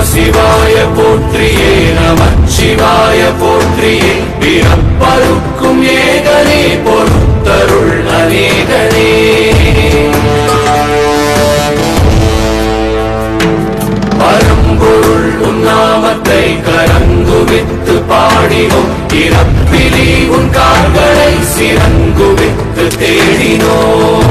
சிவாய போற்றியே நமச்சிவாய போற்றியே பிறப்பருக்கும் ஏகனே பொறுத்தருள் அநேகனே பரம்பொருள் உன்னாமத்தை கரங்குவித்து பாடினோம் இறப்பிலி உன் கால்களை சிறங்குவித்து தேடினோம்